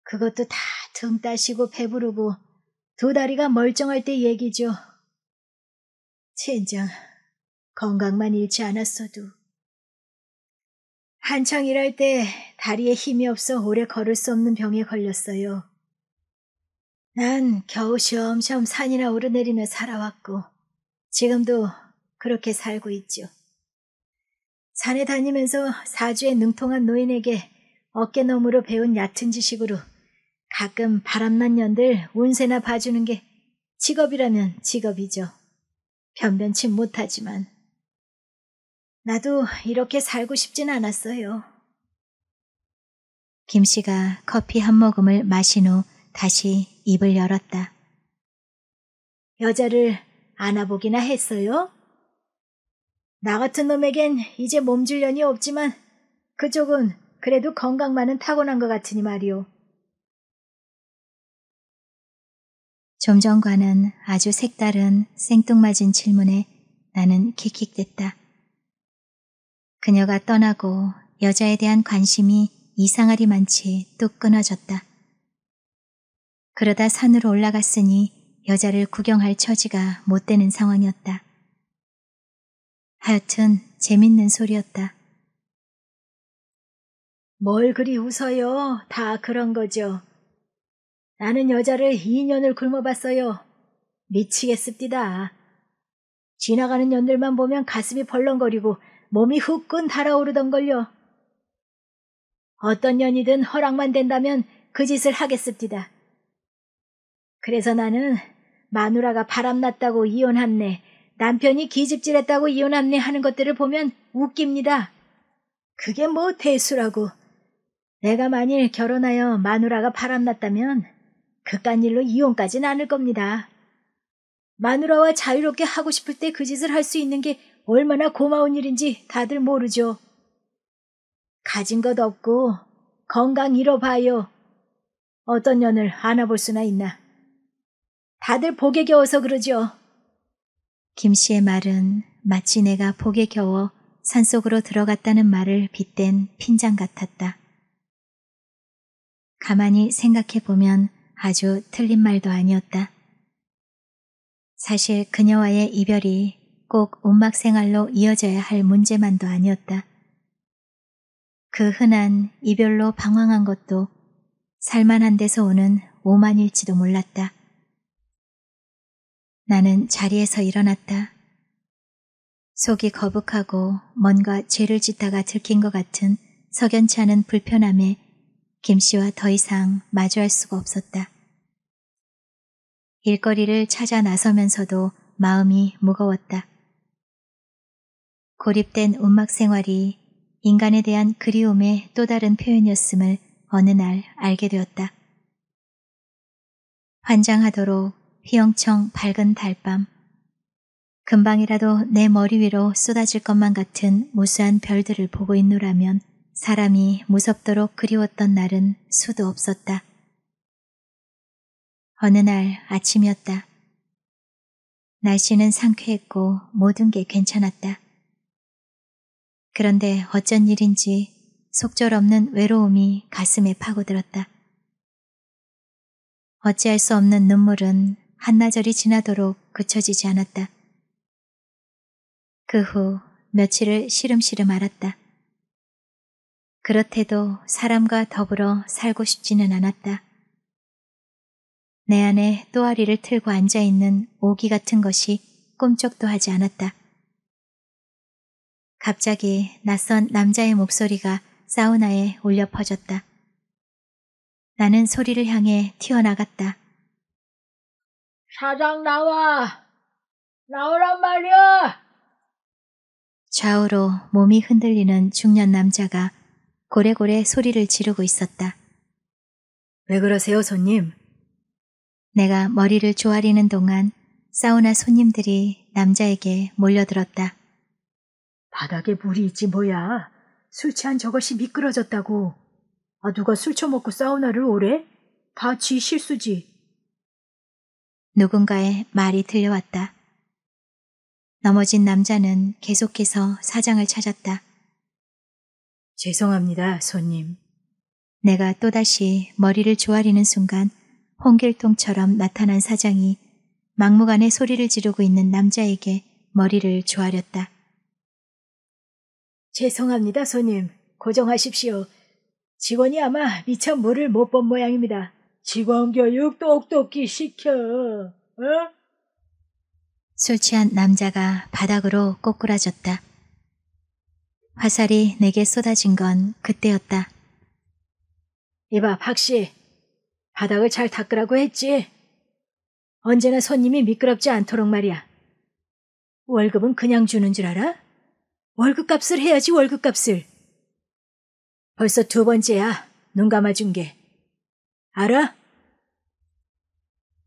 그것도 다 등 따시고 배부르고 2다리가 멀쩡할 때 얘기죠. 젠장, 건강만 잃지 않았어도. 한창 일할 때 다리에 힘이 없어 오래 걸을 수 없는 병에 걸렸어요. 난 겨우 쉬엄쉬엄 산이나 오르내리며 살아왔고 지금도 그렇게 살고 있죠. 산에 다니면서 사주에 능통한 노인에게 어깨너머로 배운 얕은 지식으로 가끔 바람난 년들 운세나 봐주는 게 직업이라면 직업이죠. 변변치 못하지만 나도 이렇게 살고 싶진 않았어요. 김씨가 커피 한 모금을 마신 후 다시 입을 열었다. 여자를 안아보기나 했어요? 나 같은 놈에겐 이제 몸줄 년이 없지만 그쪽은 그래도 건강만은 타고난 것 같으니 말이오. 좀 전과는 아주 색다른 생뚱맞은 질문에 나는 킥킥댔다. 그녀가 떠나고 여자에 대한 관심이 이상하리만치 뚝 끊어졌다. 그러다 산으로 올라갔으니 여자를 구경할 처지가 못 되는 상황이었다. 하여튼 재밌는 소리였다. 뭘 그리 웃어요. 다 그런 거죠. 나는 여자를 2년을 굶어봤어요. 미치겠습니다. 지나가는 년들만 보면 가슴이 벌렁거리고 몸이 후끈 달아오르던걸요. 어떤 년이든 허락만 된다면 그 짓을 하겠습니다. 그래서 나는 마누라가 바람났다고 이혼함네, 남편이 기집질했다고 이혼함네 하는 것들을 보면 웃깁니다. 그게 뭐 대수라고. 내가 만일 결혼하여 마누라가 바람났다면 그깟 일로 이혼까지는 않을 겁니다. 마누라와 자유롭게 하고 싶을 때 그 짓을 할 수 있는 게 얼마나 고마운 일인지 다들 모르죠. 가진 것 없고 건강 잃어봐요. 어떤 년을 안아볼 수나 있나. 다들 복에 겨워서 그러죠. 김씨의 말은 마치 내가 복에 겨워 산속으로 들어갔다는 말을 빗댄 핀잔 같았다. 가만히 생각해보면 아주 틀린 말도 아니었다. 사실 그녀와의 이별이 꼭 운막 생활로 이어져야 할 문제만도 아니었다. 그 흔한 이별로 방황한 것도 살만한 데서 오는 오만일지도 몰랐다. 나는 자리에서 일어났다. 속이 거북하고 뭔가 죄를 짓다가 들킨 것 같은 석연치 않은 불편함에 김씨와 더 이상 마주할 수가 없었다. 일거리를 찾아 나서면서도 마음이 무거웠다. 고립된 운막 생활이 인간에 대한 그리움의 또 다른 표현이었음을 어느 날 알게 되었다. 환장하도록 휘영청 밝은 달밤, 금방이라도 내 머리 위로 쏟아질 것만 같은 무수한 별들을 보고 있노라면 사람이 무섭도록 그리웠던 날은 수도 없었다. 어느 날 아침이었다. 날씨는 상쾌했고 모든 게 괜찮았다. 그런데 어쩐 일인지 속절없는 외로움이 가슴에 파고들었다. 어찌할 수 없는 눈물은 한나절이 지나도록 그쳐지지 않았다. 그 후 며칠을 시름시름 앓았다. 그렇대도 사람과 더불어 살고 싶지는 않았다. 내 안에 또아리를 틀고 앉아있는 오기 같은 것이 꿈쩍도 하지 않았다. 갑자기 낯선 남자의 목소리가 사우나에 울려 퍼졌다. 나는 소리를 향해 튀어나갔다. 사장 나와! 나오란 말이야! 좌우로 몸이 흔들리는 중년 남자가 고래고래 소리를 지르고 있었다. 왜 그러세요, 손님? 내가 머리를 조아리는 동안 사우나 손님들이 남자에게 몰려들었다. 바닥에 물이 있지 뭐야. 술 취한 저것이 미끄러졌다고. 아, 누가 술 처먹고 사우나를 오래? 다 지 실수지. 누군가의 말이 들려왔다. 넘어진 남자는 계속해서 사장을 찾았다. 죄송합니다, 손님. 내가 또다시 머리를 조아리는 순간 홍길동처럼 나타난 사장이 막무가내 소리를 지르고 있는 남자에게 머리를 조아렸다. 죄송합니다, 손님. 고정하십시오. 직원이 아마 미처 물을 못 본 모양입니다. 직원 교육 똑똑히 시켜. 어? 술 취한 남자가 바닥으로 꼬꾸라졌다. 화살이 내게 쏟아진 건 그때였다. 이봐, 박씨. 바닥을 잘 닦으라고 했지. 언제나 손님이 미끄럽지 않도록 말이야. 월급은 그냥 주는 줄 알아? 월급값을 해야지, 월급값을. 벌써 2번째야, 눈 감아준 게. 알아?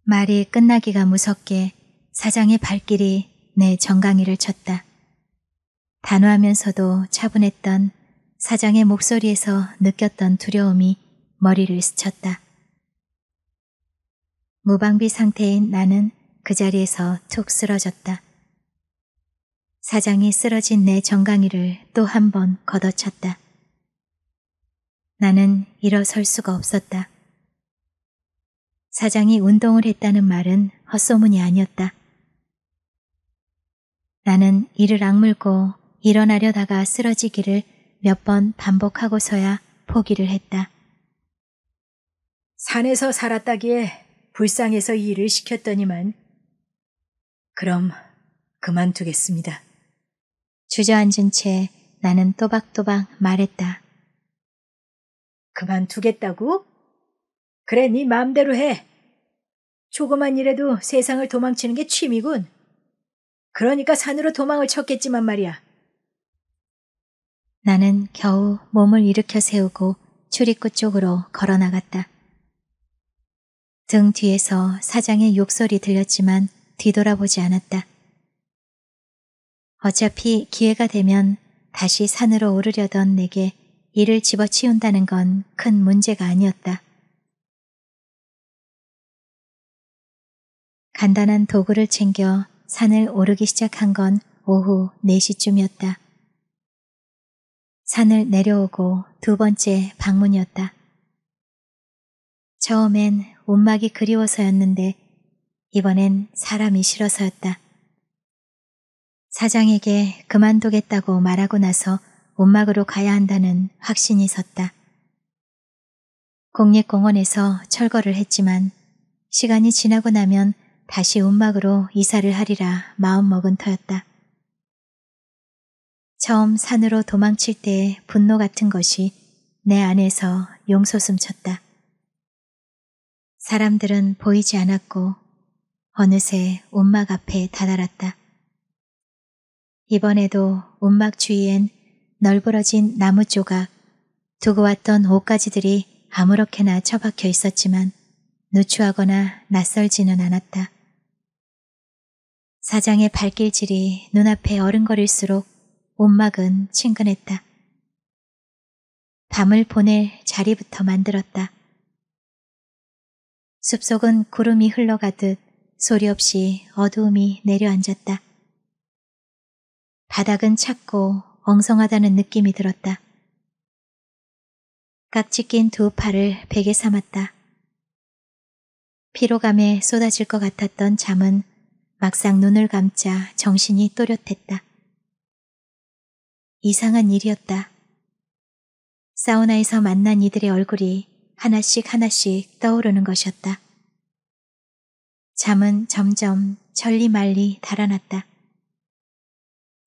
말이 끝나기가 무섭게 사장의 발길이 내 정강이를 쳤다. 단호하면서도 차분했던 사장의 목소리에서 느꼈던 두려움이 머리를 스쳤다. 무방비 상태인 나는 그 자리에서 툭 쓰러졌다. 사장이 쓰러진 내 정강이를 또 한 번 걷어찼다. 나는 일어설 수가 없었다. 사장이 운동을 했다는 말은 헛소문이 아니었다. 나는 이를 악물고 일어나려다가 쓰러지기를 몇 번 반복하고서야 포기를 했다. 산에서 살았다기에 불쌍해서 일을 시켰더니만. 그럼 그만두겠습니다. 주저앉은 채 나는 또박또박 말했다. 그만두겠다고? 그래, 네 마음대로 해. 조그만 일에도 세상을 도망치는 게 취미군. 그러니까 산으로 도망을 쳤겠지만 말이야. 나는 겨우 몸을 일으켜 세우고 출입구 쪽으로 걸어나갔다. 등 뒤에서 사장의 욕설이 들렸지만 뒤돌아보지 않았다. 어차피 기회가 되면 다시 산으로 오르려던 내게 이를 집어치운다는 건 큰 문제가 아니었다. 간단한 도구를 챙겨 산을 오르기 시작한 건 오후 4시쯤이었다. 산을 내려오고 2번째 방문이었다. 처음엔 움막이 그리워서였는데 이번엔 사람이 싫어서였다. 사장에게 그만두겠다고 말하고 나서 움막으로 가야 한다는 확신이 섰다. 국립공원에서 철거를 했지만 시간이 지나고 나면 다시 움막으로 이사를 하리라 마음먹은 터였다. 처음 산으로 도망칠 때의 분노 같은 것이 내 안에서 용솟음쳤다. 사람들은 보이지 않았고 어느새 움막 앞에 다다랐다. 이번에도 움막 주위엔 널브러진 나무 조각, 두고 왔던 옷가지들이 아무렇게나 처박혀 있었지만 누추하거나 낯설지는 않았다. 사장의 발길질이 눈앞에 어른거릴수록 옷막은 친근했다. 밤을 보낼 자리부터 만들었다. 숲속은 구름이 흘러가듯 소리 없이 어두움이 내려앉았다. 바닥은 찼고 엉성하다는 느낌이 들었다. 깍지 낀 두 팔을 베개 삼았다. 피로감에 쏟아질 것 같았던 잠은 막상 눈을 감자 정신이 또렷했다. 이상한 일이었다. 사우나에서 만난 이들의 얼굴이 하나씩 하나씩 떠오르는 것이었다. 잠은 점점 천리말리 달아났다.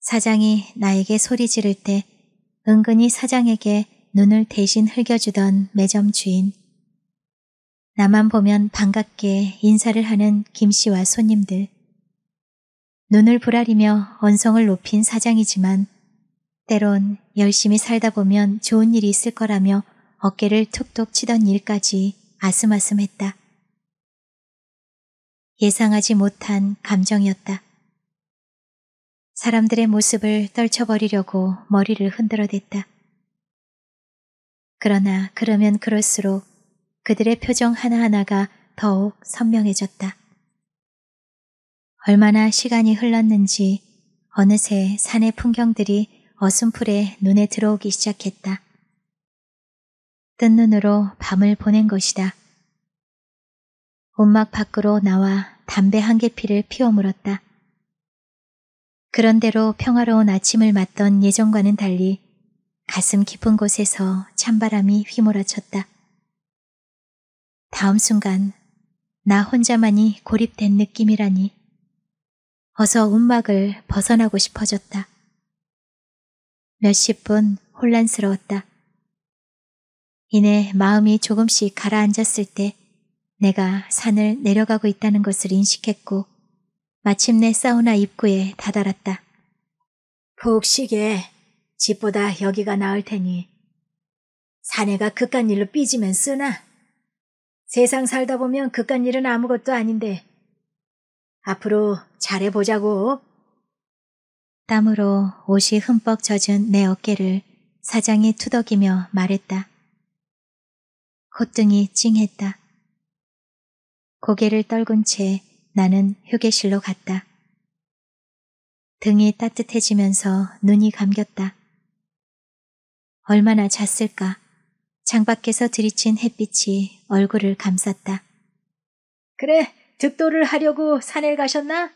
사장이 나에게 소리 지를 때 은근히 사장에게 눈을 대신 흘겨주던 매점 주인, 나만 보면 반갑게 인사를 하는 김씨와 손님들, 눈을 부라리며 언성을 높인 사장이지만 때론 열심히 살다 보면 좋은 일이 있을 거라며 어깨를 툭툭 치던 일까지 아슴아슴했다. 예상하지 못한 감정이었다. 사람들의 모습을 떨쳐버리려고 머리를 흔들어댔다. 그러나 그러면 그럴수록 그들의 표정 하나하나가 더욱 선명해졌다. 얼마나 시간이 흘렀는지 어느새 산의 풍경들이 어슴풀에 눈에 들어오기 시작했다. 뜬 눈으로 밤을 보낸 것이다. 옷막 밖으로 나와 담배 한 개피를 피워 물었다. 그런대로 평화로운 아침을 맞던 예전과는 달리 가슴 깊은 곳에서 찬바람이 휘몰아쳤다. 다음 순간 나 혼자만이 고립된 느낌이라니. 어서 움막을 벗어나고 싶어졌다. 몇십 분 혼란스러웠다. 이내 마음이 조금씩 가라앉았을 때 내가 산을 내려가고 있다는 것을 인식했고 마침내 사우나 입구에 다다랐다. 푹 쉬게. 집보다 여기가 나을 테니. 사내가 그깟 일로 삐지면 쓰나? 세상 살다 보면 그깟 일은 아무것도 아닌데. 앞으로 잘해보자고. 땀으로 옷이 흠뻑 젖은 내 어깨를 사장이 투덕이며 말했다. 콧등이 찡했다. 고개를 떨군 채 나는 휴게실로 갔다. 등이 따뜻해지면서 눈이 감겼다. 얼마나 잤을까? 창밖에서 들이친 햇빛이 얼굴을 감쌌다. 그래, 득도를 하려고 산에 가셨나?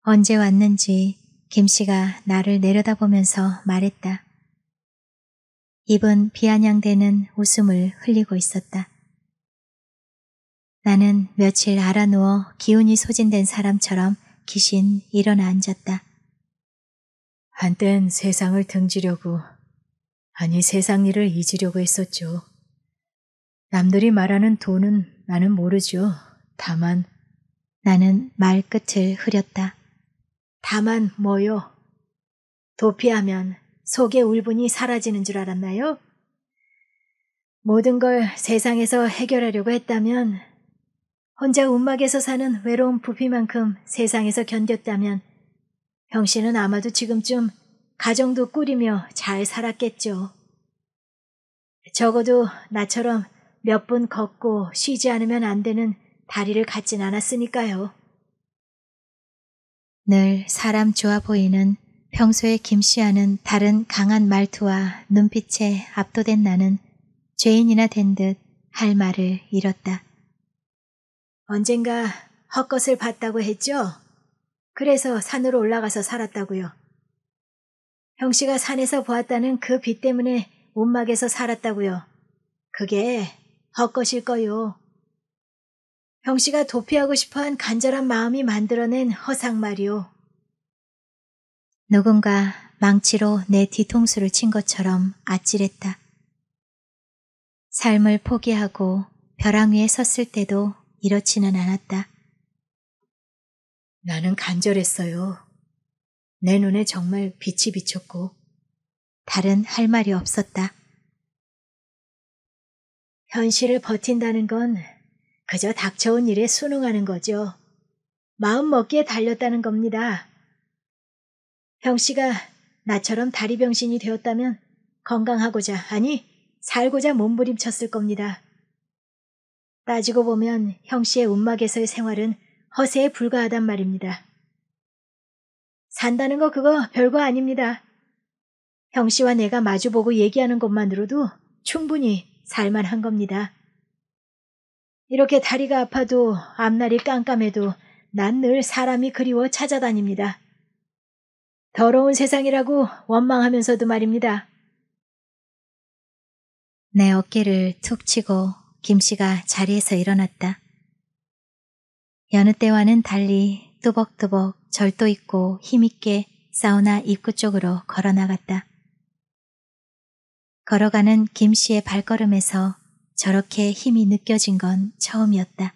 언제 왔는지 김씨가 나를 내려다보면서 말했다. 입은 비아냥대는 웃음을 흘리고 있었다. 나는 며칠 알아누워 기운이 소진된 사람처럼 기신 일어나 앉았다. 한땐 세상을 등지려고, 아니 세상 일을 잊으려고 했었죠. 남들이 말하는 돈은 나는 모르죠. 다만 나는 말 끝을 흐렸다. 다만 뭐요? 도피하면 속의 울분이 사라지는 줄 알았나요? 모든 걸 세상에서 해결하려고 했다면, 혼자 움막에서 사는 외로운 부피만큼 세상에서 견뎠다면 형씨는 아마도 지금쯤 가정도 꾸리며 잘 살았겠죠. 적어도 나처럼 몇 분 걷고 쉬지 않으면 안 되는 다리를 갖진 않았으니까요. 늘 사람 좋아 보이는 평소의 김씨와는 다른 강한 말투와 눈빛에 압도된 나는 죄인이나 된 듯 할 말을 잃었다. 언젠가 헛것을 봤다고 했죠? 그래서 산으로 올라가서 살았다고요. 형씨가 산에서 보았다는 그 빛 때문에 움막에서 살았다고요. 그게 헛것일 거요. 형씨가 도피하고 싶어한 간절한 마음이 만들어낸 허상말이요. 누군가 망치로 내 뒤통수를 친 것처럼 아찔했다. 삶을 포기하고 벼랑 위에 섰을 때도 이렇지는 않았다. 나는 간절했어요. 내 눈에 정말 빛이 비쳤고 다른 할 말이 없었다. 현실을 버틴다는 건 그저 닥쳐온 일에 순응하는 거죠. 마음 먹기에 달렸다는 겁니다. 형 씨가 나처럼 다리병신이 되었다면 건강하고자, 아니 살고자 몸부림쳤을 겁니다. 따지고 보면 형 씨의 움막에서의 생활은 허세에 불과하단 말입니다. 산다는 거 그거 별거 아닙니다. 형 씨와 내가 마주보고 얘기하는 것만으로도 충분히 살만한 겁니다. 이렇게 다리가 아파도 앞날이 깜깜해도 난 늘 사람이 그리워 찾아다닙니다. 더러운 세상이라고 원망하면서도 말입니다. 내 어깨를 툭 치고 김씨가 자리에서 일어났다. 여느 때와는 달리 뚜벅뚜벅 절도 있고 힘있게 사우나 입구 쪽으로 걸어나갔다. 걸어가는 김씨의 발걸음에서 저렇게 힘이 느껴진 건 처음이었다.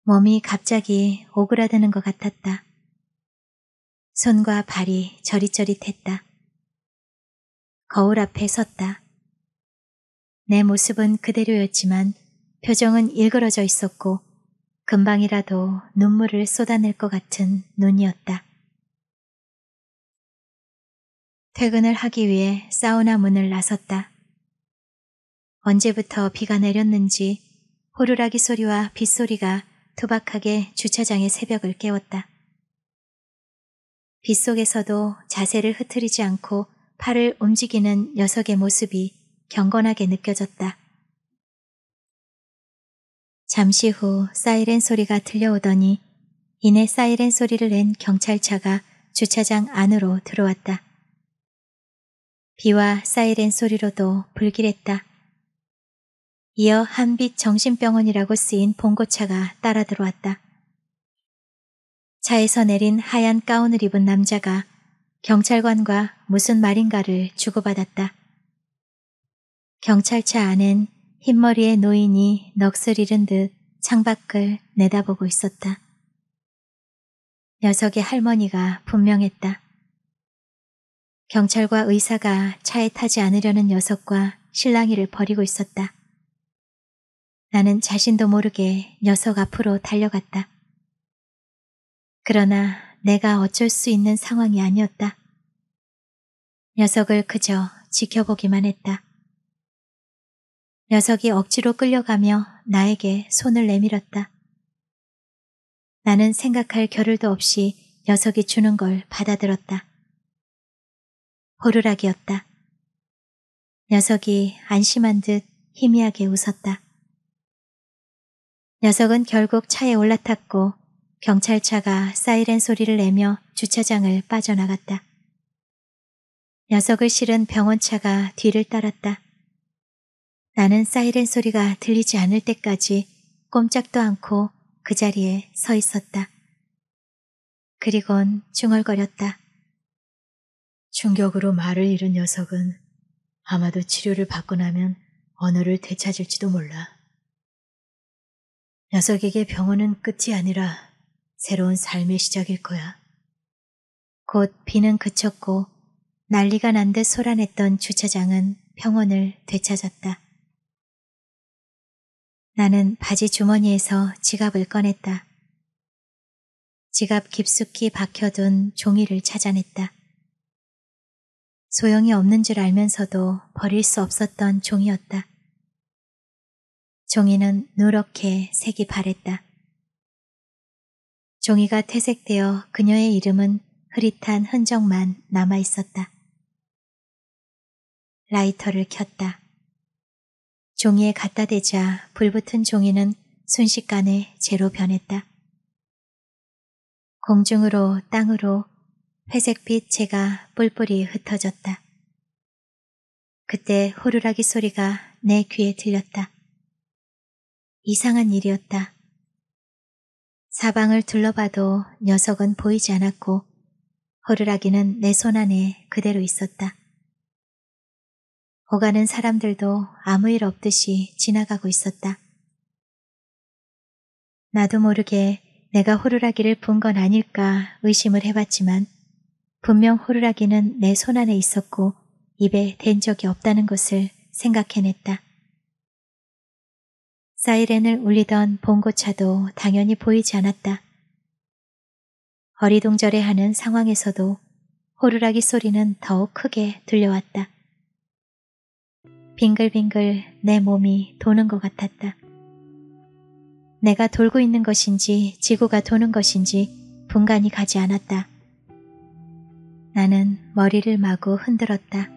몸이 갑자기 오그라드는 것 같았다. 손과 발이 저릿저릿했다. 거울 앞에 섰다. 내 모습은 그대로였지만 표정은 일그러져 있었고 금방이라도 눈물을 쏟아낼 것 같은 눈이었다. 퇴근을 하기 위해 사우나 문을 나섰다. 언제부터 비가 내렸는지 호루라기 소리와 빗소리가 투박하게 주차장의 새벽을 깨웠다. 빗속에서도 자세를 흐트리지 않고 팔을 움직이는 녀석의 모습이 경건하게 느껴졌다. 잠시 후 사이렌 소리가 들려오더니 이내 사이렌 소리를 낸 경찰차가 주차장 안으로 들어왔다. 비와 사이렌 소리로도 불길했다. 이어 한빛 정신병원이라고 쓰인 봉고차가 따라 들어왔다. 차에서 내린 하얀 가운을 입은 남자가 경찰관과 무슨 말인가를 주고받았다. 경찰차 안엔 흰머리의 노인이 넋을 잃은 듯 창밖을 내다보고 있었다. 녀석의 할머니가 분명했다. 경찰과 의사가 차에 타지 않으려는 녀석과 실랑이를 벌이고 있었다. 나는 자신도 모르게 녀석 앞으로 달려갔다. 그러나 내가 어쩔 수 있는 상황이 아니었다. 녀석을 그저 지켜보기만 했다. 녀석이 억지로 끌려가며 나에게 손을 내밀었다. 나는 생각할 겨를도 없이 녀석이 주는 걸 받아들었다. 호루라기였다. 녀석이 안심한 듯 희미하게 웃었다. 녀석은 결국 차에 올라탔고 경찰차가 사이렌 소리를 내며 주차장을 빠져나갔다. 녀석을 실은 병원차가 뒤를 따랐다. 나는 사이렌 소리가 들리지 않을 때까지 꼼짝도 않고 그 자리에 서 있었다. 그리곤 중얼거렸다. 충격으로 말을 잃은 녀석은 아마도 치료를 받고 나면 언어를 되찾을지도 몰라. 녀석에게 병원은 끝이 아니라 새로운 삶의 시작일 거야. 곧 비는 그쳤고 난리가 난 듯 소란했던 주차장은 평온을 되찾았다. 나는 바지 주머니에서 지갑을 꺼냈다. 지갑 깊숙이 박혀둔 종이를 찾아냈다. 소용이 없는 줄 알면서도 버릴 수 없었던 종이였다. 종이는 누렇게 색이 바랬다. 종이가 퇴색되어 그녀의 이름은 흐릿한 흔적만 남아있었다. 라이터를 켰다. 종이에 갖다 대자 불붙은 종이는 순식간에 재로 변했다. 공중으로 땅으로 회색빛 재가 뿔뿔이 흩어졌다. 그때 호루라기 소리가 내 귀에 들렸다. 이상한 일이었다. 사방을 둘러봐도 녀석은 보이지 않았고 호루라기는 내 손 안에 그대로 있었다. 오가는 사람들도 아무 일 없듯이 지나가고 있었다. 나도 모르게 내가 호루라기를 본 건 아닐까 의심을 해봤지만 분명 호루라기는 내 손안에 있었고 입에 댄 적이 없다는 것을 생각해냈다. 사이렌을 울리던 봉고차도 당연히 보이지 않았다. 어리둥절해하는 상황에서도 호루라기 소리는 더욱 크게 들려왔다. 빙글빙글 내 몸이 도는 것 같았다. 내가 돌고 있는 것인지 지구가 도는 것인지 분간이 가지 않았다. 나는 머리를 마구 흔들었다.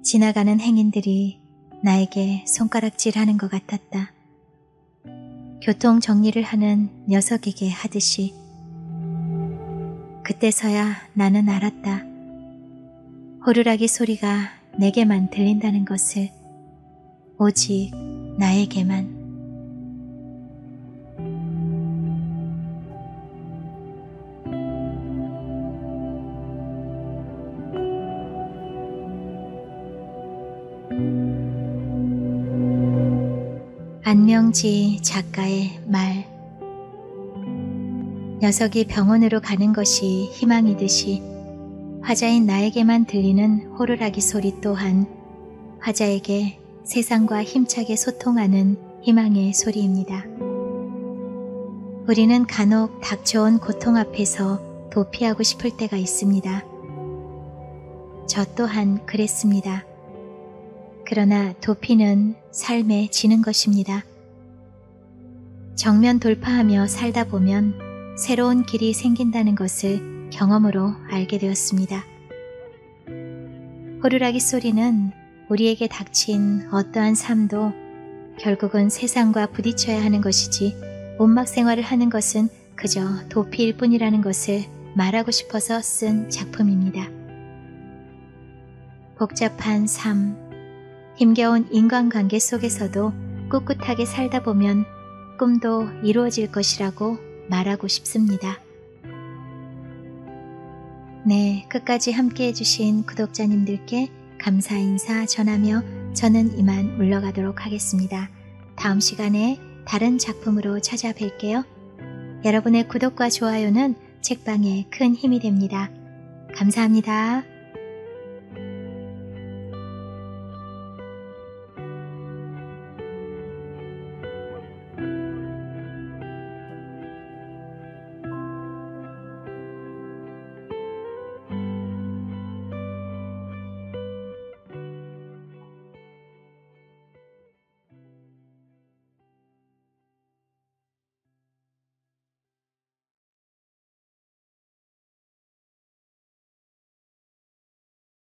지나가는 행인들이 나에게 손가락질하는 것 같았다. 교통 정리를 하는 녀석에게 하듯이. 그때서야 나는 알았다. 호루라기 소리가 내게만 들린다는 것을. 오직 나에게만. 안명지 작가의 말. 녀석이 병원으로 가는 것이 희망이듯이 화자인 나에게만 들리는 호루라기 소리 또한 화자에게 세상과 힘차게 소통하는 희망의 소리입니다. 우리는 간혹 닥쳐온 고통 앞에서 도피하고 싶을 때가 있습니다. 저 또한 그랬습니다. 그러나 도피는 삶에 지는 것입니다. 정면 돌파하며 살다 보면 새로운 길이 생긴다는 것을 경험으로 알게 되었습니다. 호루라기 소리는 우리에게 닥친 어떠한 삶도 결국은 세상과 부딪혀야 하는 것이지 온막 생활을 하는 것은 그저 도피일 뿐이라는 것을 말하고 싶어서 쓴 작품입니다. 복잡한 삶, 힘겨운 인간관계 속에서도 꿋꿋하게 살다 보면 꿈도 이루어질 것이라고 말하고 싶습니다. 네, 끝까지 함께 해주신 구독자님들께 감사 인사 전하며 저는 이만 물러가도록 하겠습니다. 다음 시간에 다른 작품으로 찾아뵐게요. 여러분의 구독과 좋아요는 책방에 큰 힘이 됩니다. 감사합니다.